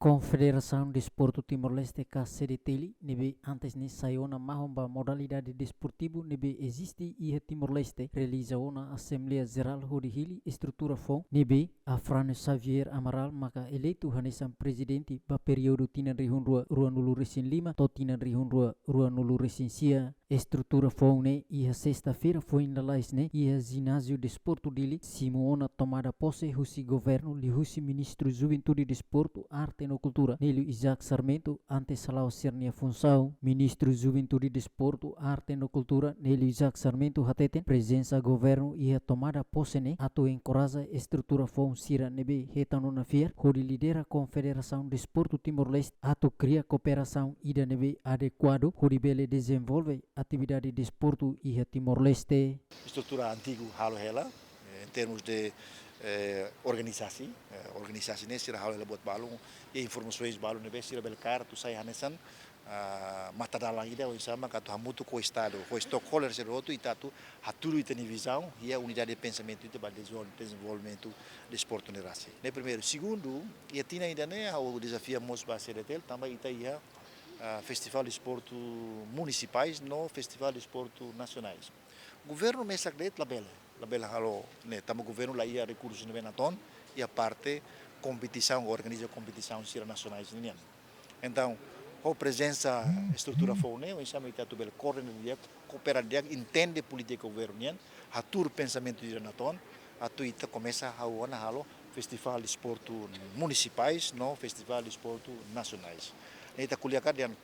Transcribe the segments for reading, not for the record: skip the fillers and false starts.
Confederação Desporto Timor-Leste KCDTL nebe antes ni sayona mahomba modalidade desportivo nebe existe e Timor-Leste realiza una Assembleia Geral Hodihili estrutura fon nebe Afrânio Xavier Amaral maka eleito hanesan presidente ba período tinan rihun rua nulu resin lima to tinan rihun rua nulu resin sia estrutura fon ne e sexta-feira foi na lais ne e ginásio desporto dele Simona tomada posse husi governo li husi ministro Juventude Desporto Arte no Cultura nele Isaac Sarmento ante salau sernia função ministro Juventude Desporto Arte no Cultura nele Isaac Sarmento hateten presença governo e a tomada posse ne ato encoraja estrutura fon sira nebe hetano na fier hori lidera Confederação Desporto Timor-Leste ato cria cooperação ida nebe adequado hori bele desenvolve atividade de desporto e Timor-Leste. Estrutura antigo halo hela em termos de organisasi ini sira halo hela buat balung e informações balung nebe sira belkar tu sai hanesan mata dalang ida o sama katu hamutu ko estado ko Stockholm sira roto itatu hatulu itani visão e a unidade de pensamento ita balde desenvolvimento de desporto nerasi. Ne primeiro, segundo, e tina ainda né o desafio mos ba CDTL também ita ia Festival de Desporto Municipais no Festival de Desporto Nacionais. O governo me sacret labela halo, né, tamo governo lá ia recursos no Benaton e a parte competição, organiza competição sira nacionais nian. Então, a presença estrutura fone, o exame tatu bel coordenar cooperar dia entende política governo nian, atur pensamento de Benaton, atu ita começa a ona halo Festival de Desporto Municipais no Festival de Desporto Nacionais. Kita kuliahkan dengan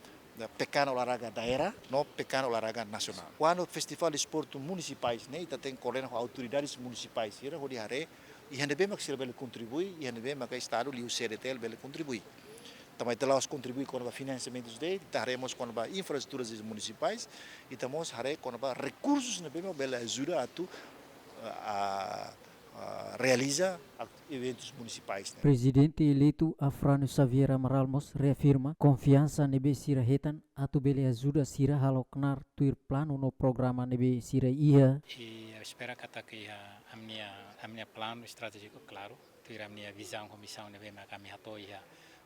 pekan olahraga daerah, no pekan olahraga nasional. Quando festival de esporte municipais, né, kita tem coordenado autoridades municipais, ira hodi hare, e hande bem que se bele contribui, e hande bem que estado li o CDTL bele contribui. Também telas contribui com os financiamentos dele, taremos com as infraestruturas municipais, e tamos hare com os recursos, né, bem bele ajuda a tu realiza eventos municipais. Né? Presidente eleito Afrânio Xavier Amaral Mos reafirma confiança nebe sira hetan atu bele ajuda sira haloknar tuir plano no programa nebe sira ia. E eu espero que a minha plano estratégico claro, tuir a minha visão com missão nebe ma kami hato ia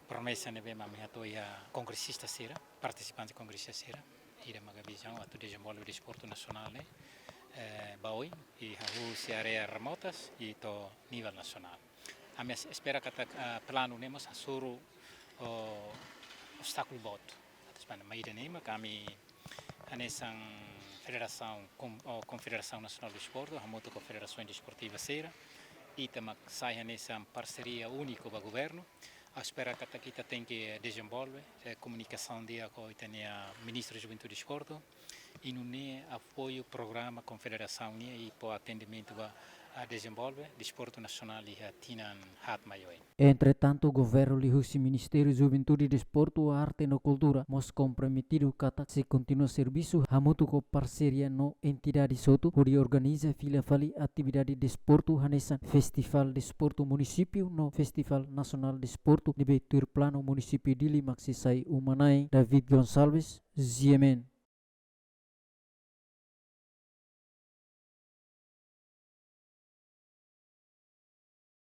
promessa nebe ma mi hato ia congressista sira, participante congressista sira, ira ma visão atu desenvolve o desporto nacional né. Baoi e se áreas remotas e to nível nacional. A minha espera que plano nemos assuro obstáculo bot. Para maíra nema kami anesan federação Confederação Nacional do Desporto, a moto Confederação Desportiva Sera e também sai nessa parceria única com o governo. A espera que kita tem que desenvolver comunicação dia com o ministro da Juventude e Desporto e não é apoio programa Confederação e para atendimento a desenvolver desporto nacional e a tinan hat maior. Entretanto, o governo lihusi Ministério da Juventude e Desporto, Arte e Cultura, mos comprometido kata se continua serviço hamutu com parceria no entidade soto, onde organiza fila fali atividade de desporto hanesan Festival de Desporto Município no Festival Nacional de Desporto de Betur Plano Município de Limaxisai Umanai, David Gonçalves, Ziemen.